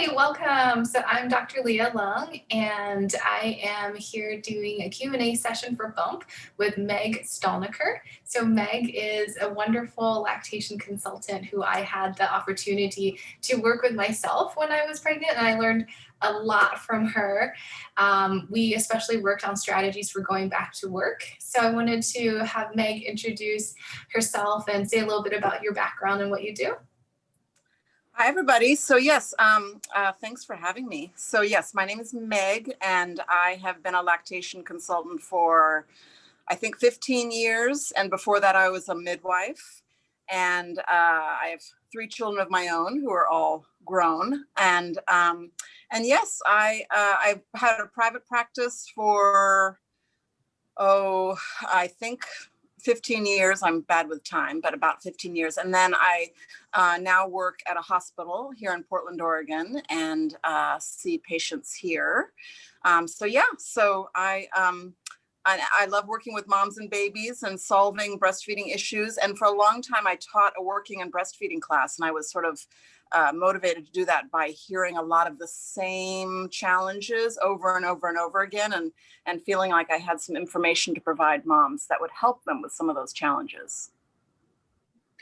Hi, welcome. So I'm Dr. Liya Leng, and I am here doing a Q&A session for Bump with Meg Stalnaker. So Meg is a wonderful lactation consultant who I had the opportunity to work with myself when I was pregnant, and I learned a lot from her. We especially worked on strategies for going back to work. So I wanted to have Meg introduce herself and say a little bit about your background and what you do. Hi, everybody. So yes, thanks for having me. So yes, my name is Meg, and I have been a lactation consultant for, I think, 15 years. And before that, I was a midwife. And I have 3 children of my own who are all grown. And yes, I've had a private practice for, I think 15 years. I'm bad with time, but about 15 years. And then I now work at a hospital here in Portland, Oregon, and see patients here. So I love working with moms and babies and solving breastfeeding issues. And for a long time, I taught a working and breastfeeding class, and I was sort of motivated to do that by hearing a lot of the same challenges over and over and over again, and feeling like I had some information to provide moms that would help them with some of those challenges.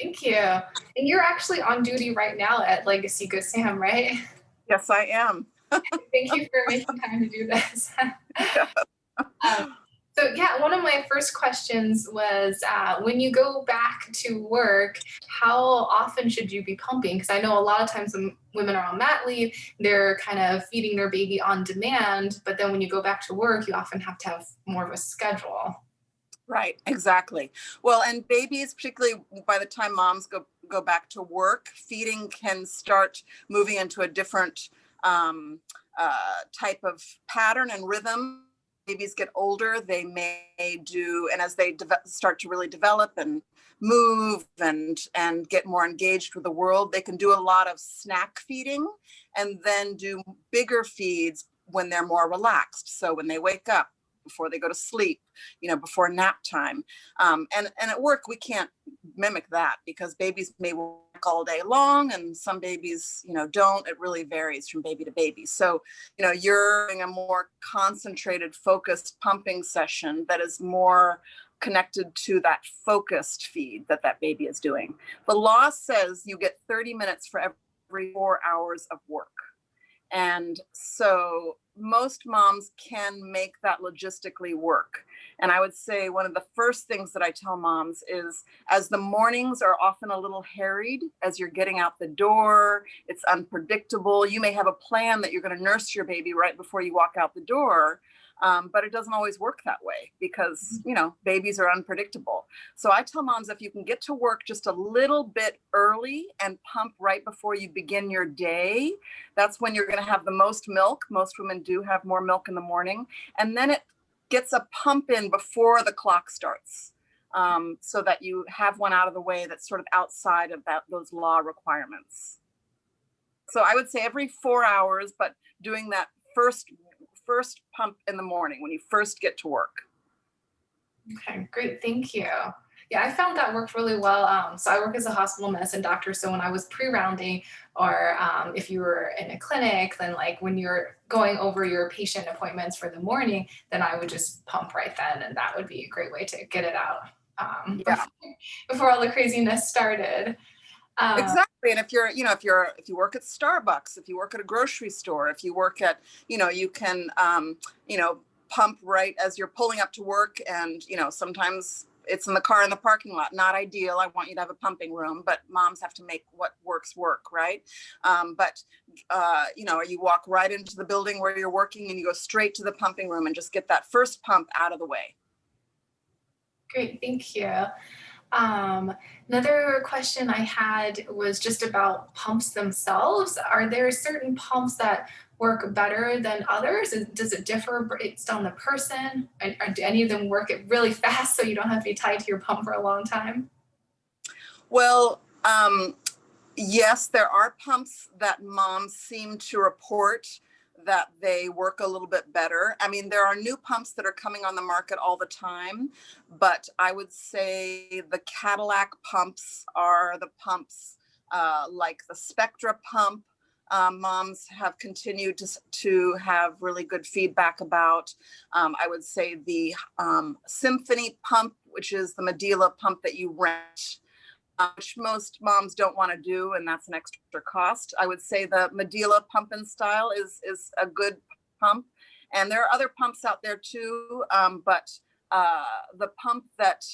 Thank you. And you're actually on duty right now at Legacy Good Sam, right? Yes, I am. Thank you for making time to do this. So yeah, one of my first questions was when you go back to work, how often should you be pumping? Because I know a lot of times when women are on mat leave, they're kind of feeding their baby on demand, but then when you go back to work, you often have to have more of a schedule. Right, exactly. Well, and babies, particularly by the time moms go back to work, feeding can start moving into a different type of pattern and rhythm. Babies get older, they may do, and as they start to really develop and move and get more engaged with the world, they can do a lot of snack feeding and then do bigger feeds when they're more relaxed. So when they wake up, before they go to sleep, before nap time. And at work, we can't mimic that because babies may work all day long and some babies, don't. It really varies from baby to baby. So, you're doing a more concentrated, focused pumping session that is more connected to that focused feed that baby is doing. The law says you get 30 minutes for every 4 hours of work. And so most moms can make that logistically work. And I would say one of the first things that I tell moms is, as the mornings are often a little harried, as you're getting out the door, it's unpredictable. You may have a plan that you're going to nurse your baby right before you walk out the door. But it doesn't always work that way because, babies are unpredictable. So I tell moms, if you can get to work just a little bit early and pump right before you begin your day, that's when you're going to have the most milk. Most women do have more milk in the morning. And then it gets a pump in before the clock starts, so that you have one out of the way that's sort of outside of those law requirements. So I would say every 4 hours, but doing that first pump in the morning when you first get to work. Okay, great, thank you. Yeah, I found that worked really well. So I work as a hospital medicine doctor. So when I was pre-rounding, or if you were in a clinic, then when you're going over your patient appointments for the morning, then I would just pump right then, and that would be a great way to get it out before all the craziness started. Exactly. And if you work at Starbucks, if you work at a grocery store, if you work at, you can, pump right as you're pulling up to work. And, sometimes it's in the car in the parking lot. Not ideal. I want you to have a pumping room, but moms have to make what works work, right? You walk right into the building where you're working and you go straight to the pumping room and just get that first pump out of the way. Great, thank you. Another question I had was just about pumps themselves. Are there certain pumps that work better than others? Does it differ based on the person? Or do any of them work it really fast so you don't have to be tied to your pump for a long time? Well, yes, there are pumps that moms seem to report that they work a little bit better. I mean, there are new pumps that are coming on the market all the time, but I would say the Cadillac pumps are the pumps like the Spectra pump, moms have continued to have really good feedback about. I would say the Symphony pump, which is the Medela pump that you rent, which most moms don't want to do, and that's an extra cost. I would say the Medela Pump and Style is a good pump, and there are other pumps out there too, but the pump that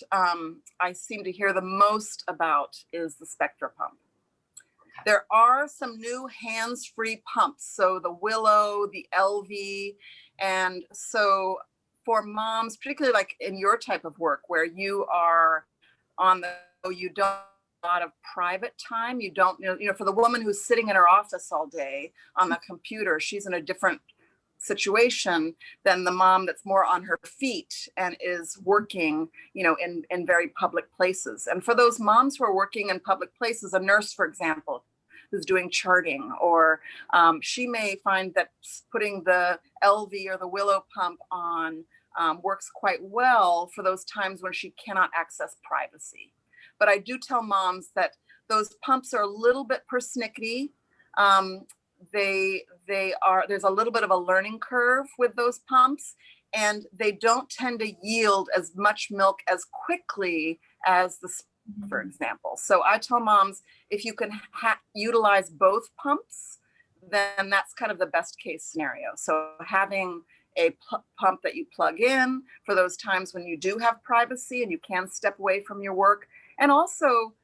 I seem to hear the most about is the Spectra pump. There are some new hands-free pumps, so the Willow, the LV, and so for moms, particularly like in your type of work where you are on the, you don't have a lot of private time, you don't, for the woman who's sitting in her office all day on the computer, she's in a different situation than the mom that's more on her feet and is working, in very public places. And for those moms who are working in public places, a nurse, for example, who's doing charting, or she may find that putting the LV or the Willow pump on works quite well for those times when she cannot access privacy. But I do tell moms that those pumps are a little bit persnickety. There's a little bit of a learning curve with those pumps, and they don't tend to yield as much milk as quickly as the, for example. So I tell moms, if you can utilize both pumps, then that's kind of the best case scenario. So having a pump that you plug in for those times when you do have privacy and you can step away from your work. And also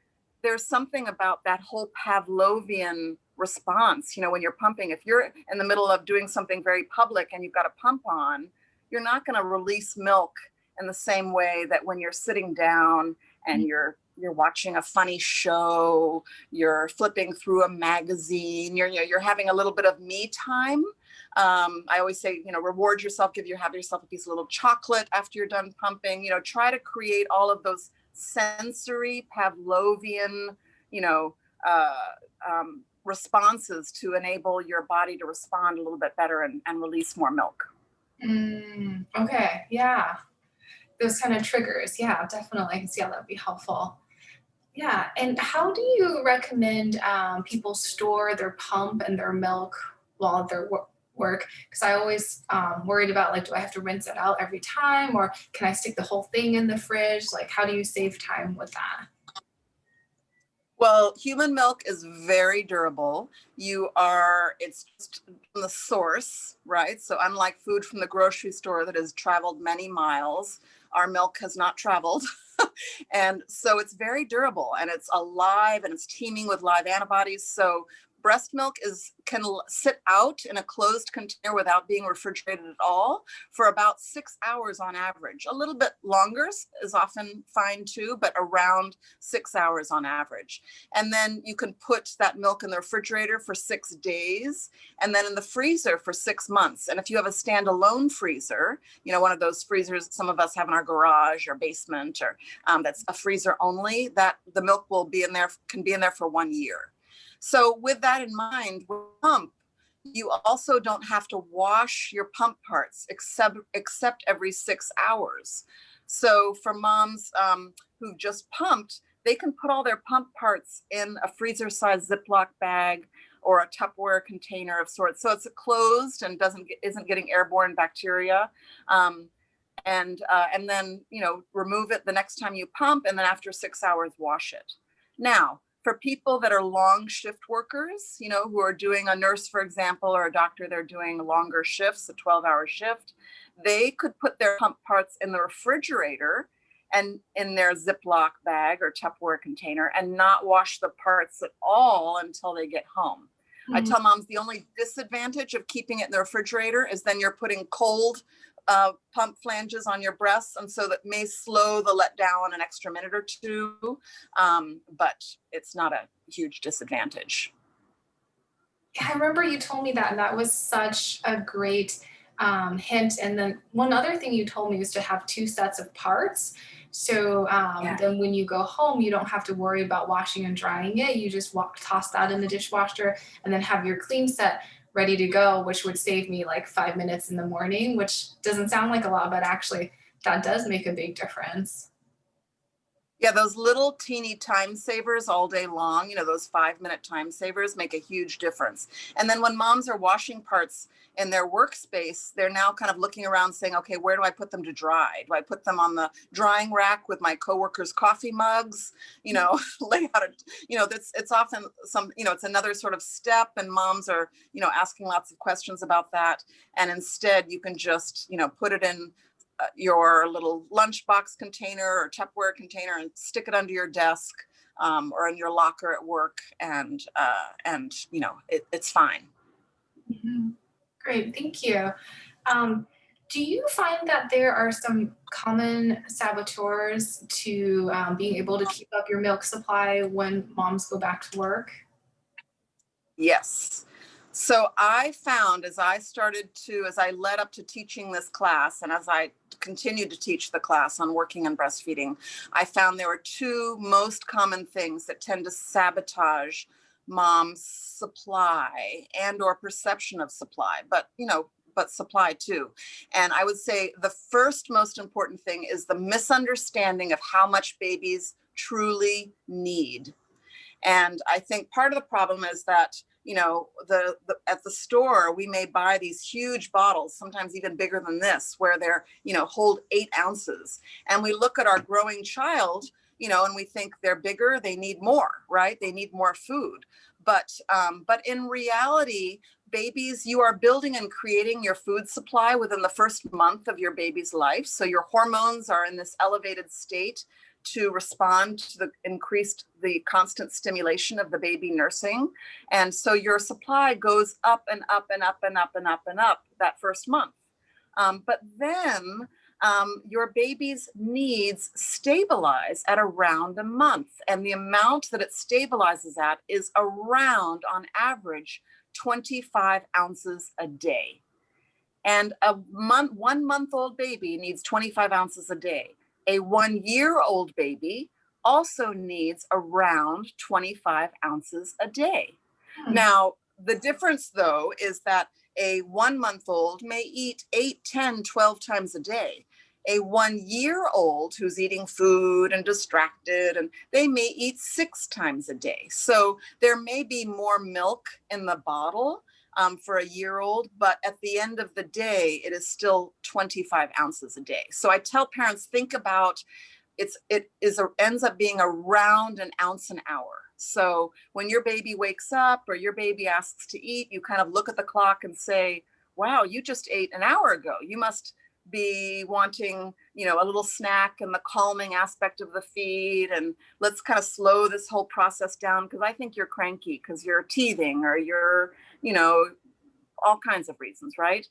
there's something about that whole Pavlovian response, when you're pumping, if you're in the middle of doing something very public and you've got a pump on, you're not going to release milk in the same way that when you're sitting down and you're watching a funny show, you're flipping through a magazine, you're having a little bit of me time. I always say, reward yourself, have yourself a piece of little chocolate after you're done pumping, try to create all of those sensory Pavlovian, responses to enable your body to respond a little bit better and release more milk. Okay, yeah. Those kind of triggers, yeah, definitely. I can see how that would be helpful. Yeah, and how do you recommend people store their pump and their milk while they're work? Because I always worried about, like, do I have to rinse it out every time, or can I stick the whole thing in the fridge? Like, how do you save time with that? Well, human milk is very durable. It's just from the source, right? So unlike food from the grocery store that has traveled many miles, our milk has not traveled. And so it's very durable, and it's alive, and it's teeming with live antibodies. So breast milk can sit out in a closed container without being refrigerated at all for about 6 hours on average. A little bit longer is often fine too, but around 6 hours on average. And then you can put that milk in the refrigerator for 6 days, and then in the freezer for 6 months. And if you have a standalone freezer, one of those freezers some of us have in our garage or basement, or that's a freezer only, that the milk can be in there for 1 year. So with that in mind, with pump, you also don't have to wash your pump parts except every 6 hours. So for moms who've just pumped, they can put all their pump parts in a freezer-sized Ziploc bag or a Tupperware container of sorts. So it's closed and isn't getting airborne bacteria. And then, remove it the next time you pump, and then after 6 hours, wash it. Now, for people that are long shift workers, who are doing, a nurse, for example, or a doctor, they're doing longer shifts, a 12-hour shift, they could put their pump parts in the refrigerator and in their Ziploc bag or Tupperware container and not wash the parts at all until they get home. I tell moms the only disadvantage of keeping it in the refrigerator is then you're putting cold pump flanges on your breasts, and so that may slow the letdown an extra minute or two, but it's not a huge disadvantage. Yeah, I remember you told me that, and that was such a great hint. And then one other thing you told me was to have 2 sets of parts. So then when you go home, you don't have to worry about washing and drying it. You just toss that in the dishwasher and then have your clean set ready to go, which would save me like 5 minutes in the morning, which doesn't sound like a lot, but actually that does make a big difference. Yeah, those little teeny time savers all day long, you know, those 5-minute time savers make a huge difference. And then when moms are washing parts in their workspace, they're now kind of looking around saying, okay, where do I put them to dry? Do I put them on the drying rack with my coworkers' coffee mugs? You know, lay out a, you know, it's often it's another sort of step, and moms are, asking lots of questions about that. And instead you can just, put it in your little lunchbox container or Tupperware container and stick it under your desk, or in your locker at work, and it's fine. Mm-hmm. Great, thank you. Um, do you find that there are some common saboteurs to being able to keep up your milk supply when moms go back to work? Yes. So I found as I led up to teaching this class, and as I continued to teach the class on working and breastfeeding, I found there were two most common things that tend to sabotage mom's supply and or perception of supply, but supply too. And I would say the first most important thing is the misunderstanding of how much babies truly need. And I think part of the problem is that, at the store, we may buy these huge bottles, sometimes even bigger than this, where they're, hold 8 ounces. And we look at our growing child, and we think they're bigger, they need more, right? They need more food. But in reality, babies, you are building and creating your food supply within the first month of your baby's life. So your hormones are in this elevated state to respond to the constant stimulation of the baby nursing. And so your supply goes up and up and up and up and up and up that first month. But then your baby's needs stabilize at around a month. And the amount that it stabilizes at is around, on average, 25 ounces a day. And a 1-month-old baby needs 25 ounces a day. A 1-year-old baby also needs around 25 ounces a day. Now, the difference, though, is that a 1-month-old may eat 8, 10, 12 times a day. A 1-year-old who's eating food and distracted, and they may eat 6 times a day. So there may be more milk in the bottle for a year-old, but at the end of the day, it is still 25 ounces a day. So I tell parents, think about ends up being around an ounce an hour. So when your baby wakes up or your baby asks to eat, you kind of look at the clock and say, wow, you just ate an hour ago. You must be wanting, a little snack and the calming aspect of the feed. And let's kind of slow this whole process down, because I think you're cranky because you're teething, or you're, all kinds of reasons, right?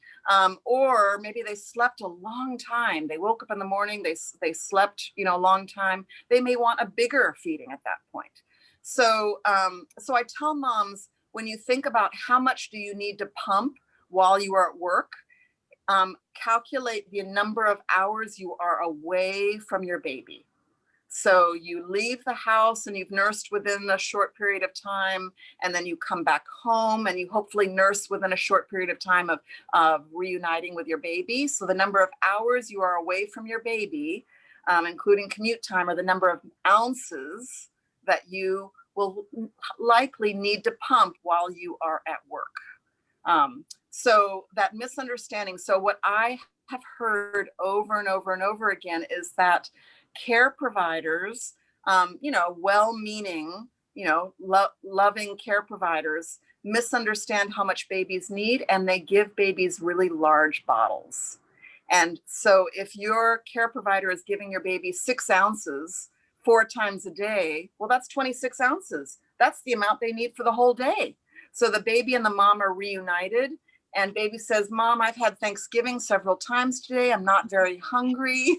Or maybe they slept a long time. They woke up in the morning, they slept, a long time. They may want a bigger feeding at that point. So I tell moms, when you think about how much do you need to pump while you are at work, calculate the number of hours you are away from your baby. So you leave the house and you've nursed within a short period of time, and then you come back home and you hopefully nurse within a short period of time of reuniting with your baby. So the number of hours you are away from your baby, including commute time, are the number of ounces that you will likely need to pump while you are at work. So that misunderstanding. So what I have heard over and over and over again is that care providers, well-meaning, loving care providers, misunderstand how much babies need, and they give babies really large bottles. And so if your care provider is giving your baby 6 ounces 4 times a day, well, that's 26 ounces. That's the amount they need for the whole day. So the baby and the mom are reunited, and baby says, Mom, I've had Thanksgiving several times today. I'm not very hungry.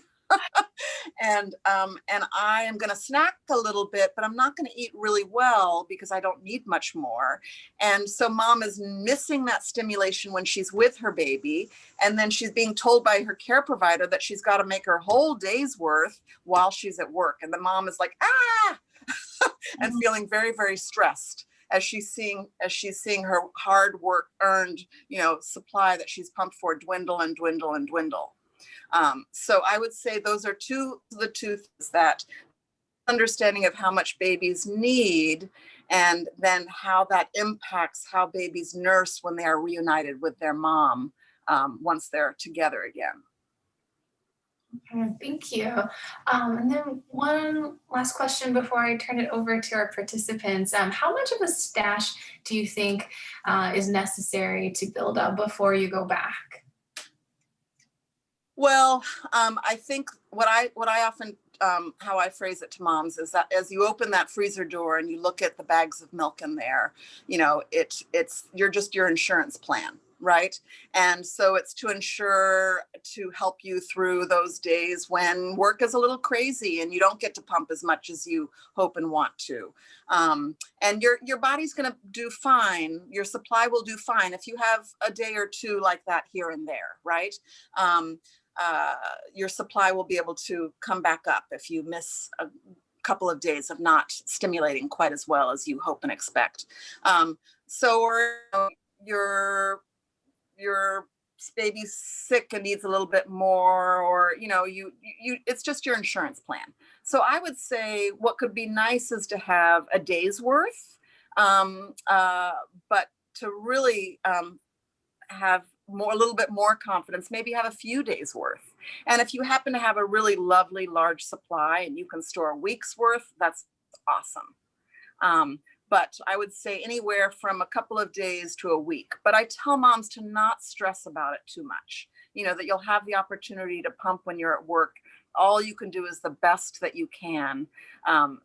And I am going to snack a little bit, but I'm not going to eat really well because I don't need much more. And so mom is missing that stimulation when she's with her baby. And then she's being told by her care provider that she's got to make her whole day's worth while she's at work. And the mom is like, and feeling very, very stressed as she's seeing her hard work earned, supply that she's pumped for dwindle and dwindle and dwindle. So I would say those are the two things that understanding of how much babies need, and then how that impacts how babies nurse when they are reunited with their mom once they're together again. Thank you. And then one last question before I turn it over to our participants. How much of a stash do you think is necessary to build up before you go back? Well, I think what I often how I phrase it to moms is that as you open that freezer door and you look at the bags of milk in there, you know, you're just your insurance plan, right? And so it's to ensure to help you through those days when work is a little crazy and you don't get to pump as much as you hope and want to. And your body's going to do fine. Your supply will do fine if you have a day or two like that here and there, right? Your supply will be able to come back up if you miss a couple of days of not stimulating quite as well as you hope and expect. Or your baby's sick and needs a little bit more, or it's just your insurance plan. So I would say what could be nice is to have a day's worth, but to really have a little bit more confidence, maybe have a few days worth. And if you happen to have a really lovely large supply and you can store a week's worth, that's awesome. But I would say anywhere from a couple of days to a week. But I tell moms to not stress about it too much. That you'll have the opportunity to pump when you're at work. All you can do is the best that you can.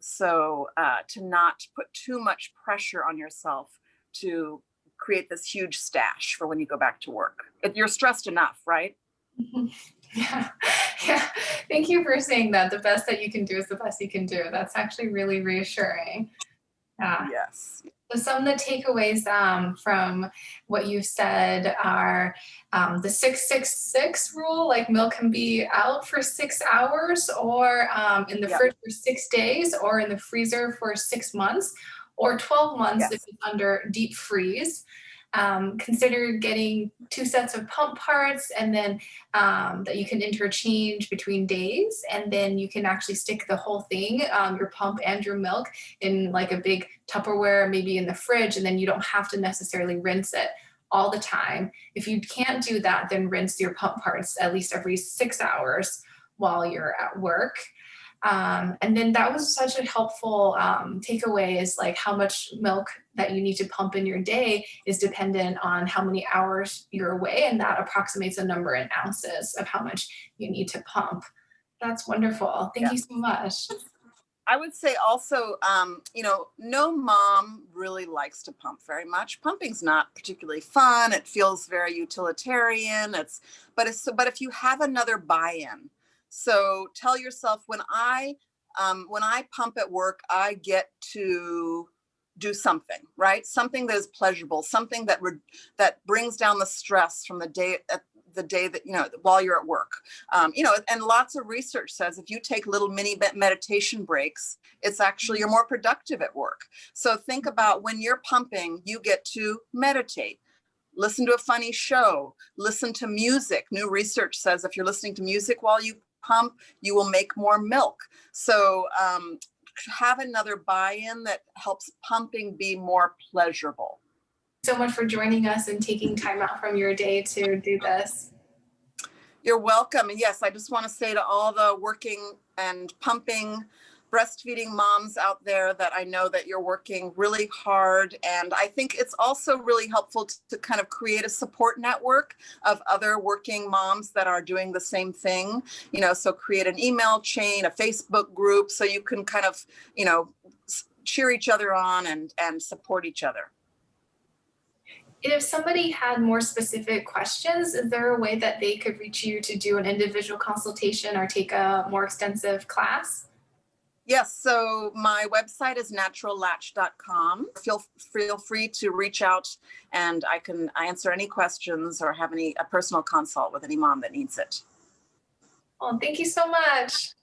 So to not put too much pressure on yourself to create this huge stash for when you go back to work. You're stressed enough, right? Yeah. Thank you for saying that. The best that you can do is the best you can do. That's actually really reassuring. Yeah. Yes. So some of the takeaways from what you said are the 6-6-6 rule, like milk can be out for 6 hours, or in the fridge for 6 days, or in the freezer for 6 months, or 12 months if it's under deep freeze. Consider getting 2 sets of pump parts, and then that you can interchange between days, and then you can actually stick the whole thing, your pump and your milk, in like a big Tupperware, maybe in the fridge, and then you don't have to necessarily rinse it all the time. If you can't do that, then rinse your pump parts at least every 6 hours while you're at work. And then that was such a helpful takeaway, is like how much milk that you need to pump in your day is dependent on how many hours you're away, and that approximates a number in ounces of how much you need to pump. That's wonderful. Thank you so much. I would say also, no mom really likes to pump very much. Pumping's not particularly fun. It feels very utilitarian. But if you have another buy-in, so tell yourself, when I pump at work, I get to do something, right? Something that is pleasurable, something that brings down the stress from the day that, while you're at work. And lots of research says if you take little mini meditation breaks, it's actually, you're more productive at work. So think about when you're pumping, you get to meditate. Listen to a funny show, listen to music. New research says if you're listening to music while you pump, you will make more milk. So have another buy-in that helps pumping be more pleasurable. So much for joining us and taking time out from your day to do this. You're welcome. And yes, I just want to say to all the working and pumping breastfeeding moms out there that I know that you're working really hard. And I think it's also really helpful to kind of create a support network of other working moms that are doing the same thing, so create an email chain, a Facebook group, so you can kind of, cheer each other on and support each other. If somebody had more specific questions, is there a way that they could reach you to do an individual consultation or take a more extensive class? Yes, so my website is naturallatch.com. Feel free to reach out, and I can answer any questions or have a personal consult with any mom that needs it. Well, thank you so much.